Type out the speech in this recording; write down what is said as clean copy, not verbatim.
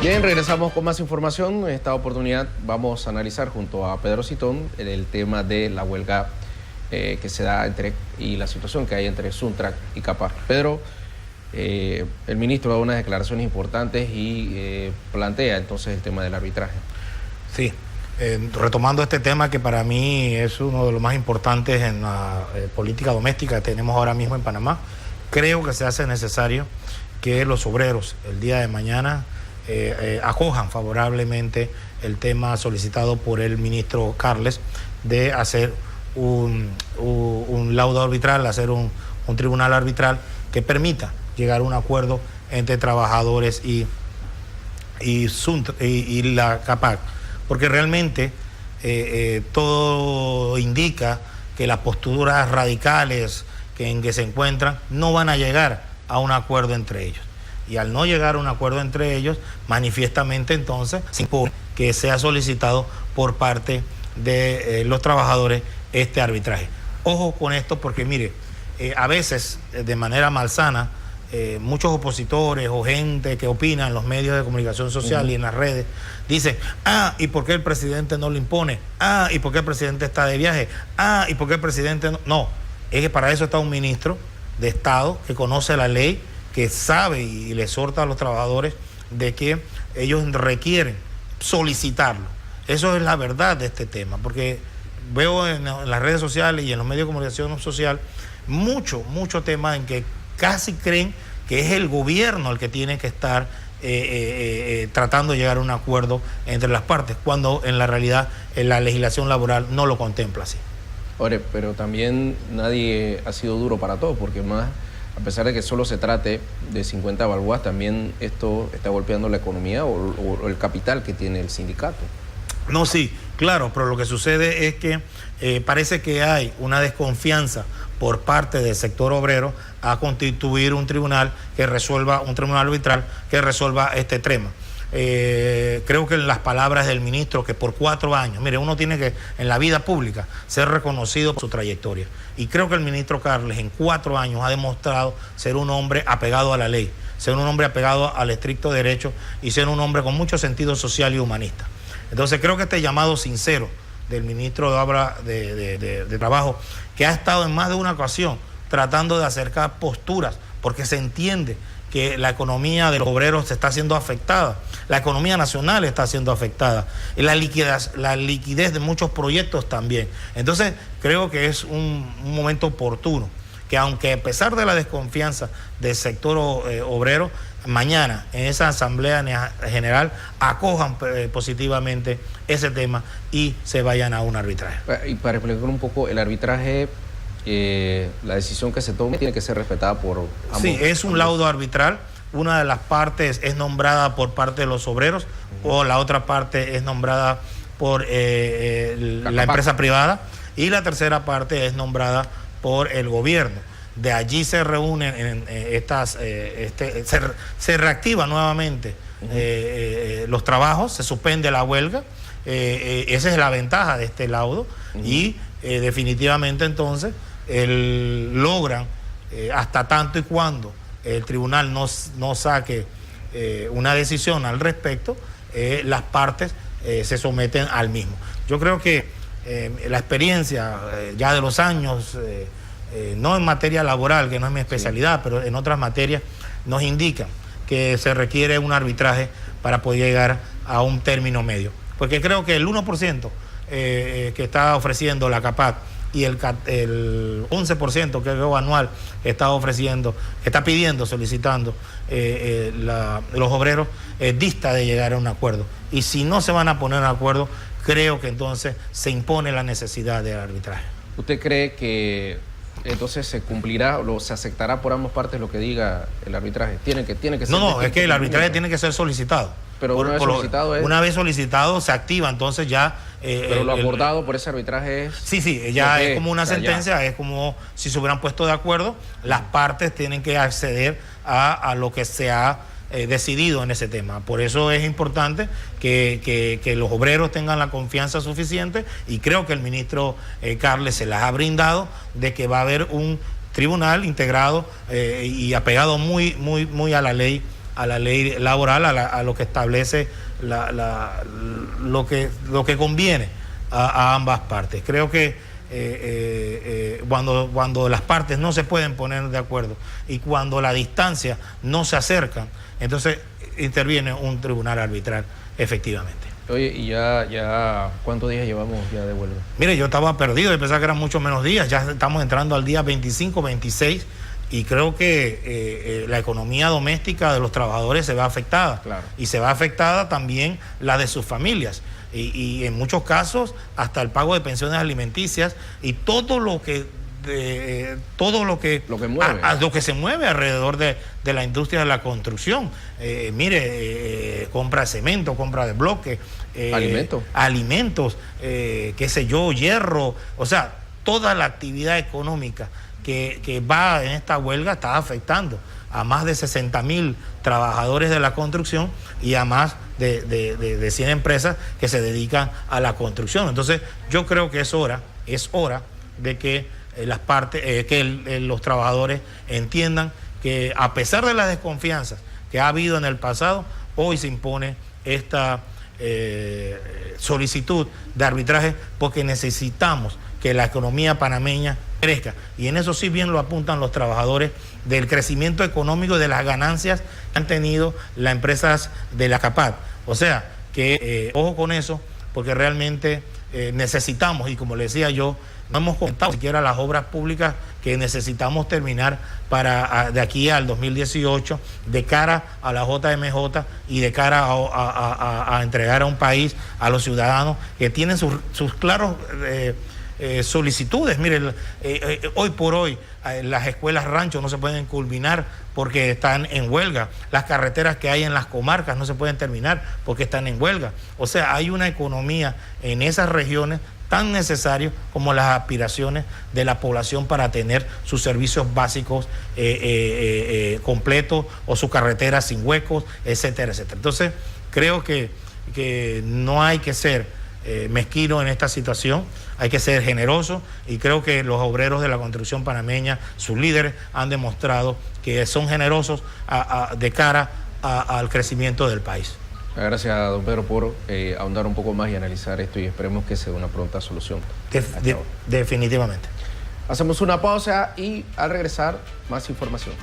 Bien, regresamos con más información. En esta oportunidad vamos a analizar junto a Pedro Citón el tema de la huelga que se da y la situación que hay entre Suntrack y Capac. Pedro, el ministro da unas declaraciones importantes y plantea entonces el tema del arbitraje. Sí, retomando este tema que para mí es uno de los más importantes en la política doméstica que tenemos ahora mismo en Panamá, creo que se hace necesario que los obreros el día de mañana acojan favorablemente el tema solicitado por el ministro Carles de hacer un laudo arbitral, hacer un tribunal arbitral que permita llegar a un acuerdo entre trabajadores y la Capac, porque realmente todo indica que las posturas radicales en que se encuentran no van a llegar a un acuerdo entre ellos. Y al no llegar a un acuerdo entre ellos, manifiestamente entonces se impone que sea solicitado por parte de los trabajadores este arbitraje. Ojo con esto porque mire, a veces de manera malsana, muchos opositores o gente que opina en los medios de comunicación social y en las redes dicen, ¿y por qué el presidente no lo impone? ¿Y por qué el presidente está de viaje? ¿Y por qué el presidente no? No, es que para eso está un ministro de Estado que conoce la ley, que sabe y le exhorta a los trabajadores de que ellos requieren solicitarlo. Eso es la verdad de este tema, porque veo en las redes sociales y en los medios de comunicación social mucho tema en que casi creen que es el gobierno el que tiene que estar tratando de llegar a un acuerdo entre las partes, cuando en la realidad la legislación laboral no lo contempla así. Ahora, pero también nadie ha sido duro para todo, porque más, a pesar de que solo se trate de 50 balboas, también esto está golpeando la economía o el capital que tiene el sindicato. No, sí, claro, pero lo que sucede es que parece que hay una desconfianza por parte del sector obrero a constituir un tribunal arbitral que resuelva este tema. Creo que en las palabras del ministro, que por 4 años, mire, uno tiene que en la vida pública ser reconocido por su trayectoria, y creo que el ministro Carles en 4 años ha demostrado ser un hombre apegado a la ley, ser un hombre apegado al estricto derecho y ser un hombre con mucho sentido social y humanista. Entonces creo que este llamado sincero del ministro de Trabajo, que ha estado en más de una ocasión tratando de acercar posturas, porque se entiende que la economía de los obreros se está siendo afectada, la economía nacional está siendo afectada, y la liquidez de muchos proyectos también. Entonces creo que es un momento oportuno, que aunque a pesar de la desconfianza del sector obrero, mañana en esa asamblea general acojan positivamente ese tema y se vayan a un arbitraje. Y para explicar un poco, el arbitraje, la decisión que se tome tiene que ser respetada por ambos. Sí, es un laudo arbitral. Una de las partes es nombrada por parte de los obreros, o la otra parte es nombrada por la empresa privada, y la tercera parte es nombrada por el gobierno. De allí se reúnen se reactiva nuevamente los trabajos, se suspende la huelga. Esa es la ventaja de este laudo, y definitivamente entonces logran, hasta tanto y cuando el tribunal no saque una decisión al respecto, las partes se someten al mismo. Yo creo que la experiencia ya de los años, no en materia laboral, que no es mi especialidad, pero en otras materias, nos indican que se requiere un arbitraje para poder llegar a un término medio. Porque creo que el 1% que está ofreciendo la Capac y el 11% que es anual está pidiendo, solicitando los obreros, dista de llegar a un acuerdo. Y si no se van a poner de acuerdo, creo que entonces se impone la necesidad del arbitraje. ¿Usted cree que entonces se cumplirá o se aceptará por ambas partes lo que diga el arbitraje? Tiene que ser. No, es que el arbitraje tiene que ser solicitado. Pero una vez solicitado se activa, entonces ya... pero lo acordado por ese arbitraje es... Sí, ya es como una sentencia, es como si se hubieran puesto de acuerdo, las partes tienen que acceder a lo que se ha decidido en ese tema. Por eso es importante que los obreros tengan la confianza suficiente, y creo que el ministro Carles se las ha brindado, de que va a haber un tribunal integrado y apegado muy a la ley a la ley laboral, a lo que establece lo que conviene a ambas partes. Creo que cuando las partes no se pueden poner de acuerdo y cuando la distancia no se acercan, entonces interviene un tribunal arbitral efectivamente. Oye, ¿y ya cuántos días llevamos ya de huelga? Mire, yo estaba perdido, yo pensaba que eran muchos menos días, ya estamos entrando al día 25, 26 y creo que la economía doméstica de los trabajadores se ve afectada. Claro. Y se ve afectada también la de sus familias. Y en muchos casos hasta el pago de pensiones alimenticias y todo lo que mueve. Lo que se mueve alrededor de la industria de la construcción. Compra de cemento, compra de bloques, alimentos, qué sé yo, hierro, o sea, toda la actividad económica que va en esta huelga está afectando a más de 60.000 trabajadores de la construcción y a más de 100 empresas que se dedican a la construcción. Entonces, yo creo que es hora de que las partes, los trabajadores entiendan que a pesar de las desconfianzas que ha habido en el pasado, hoy se impone esta solicitud de arbitraje porque necesitamos que la economía panameña crezca. Y en eso sí bien lo apuntan los trabajadores del crecimiento económico y de las ganancias que han tenido las empresas de la CAPAC. O sea, que ojo con eso, porque realmente necesitamos, y como le decía yo, no hemos contado siquiera las obras públicas que necesitamos terminar de aquí al 2018, de cara a la JMJ y de cara a entregar a un país, a los ciudadanos que tienen sus claros solicitudes. Miren, hoy por hoy las escuelas ranchos no se pueden culminar porque están en huelga. Las carreteras que hay en las comarcas no se pueden terminar porque están en huelga. O sea, hay una economía en esas regiones tan necesario como las aspiraciones de la población para tener sus servicios básicos completos o sus carreteras sin huecos, etcétera, etcétera. Entonces, creo que no hay que ser mezquino en esta situación, hay que ser generoso y creo que los obreros de la construcción panameña, sus líderes, han demostrado que son generosos de cara al crecimiento del país. Gracias, don Pedro, por ahondar un poco más y analizar esto y esperemos que sea una pronta solución. Definitivamente. Hacemos una pausa y al regresar, más información.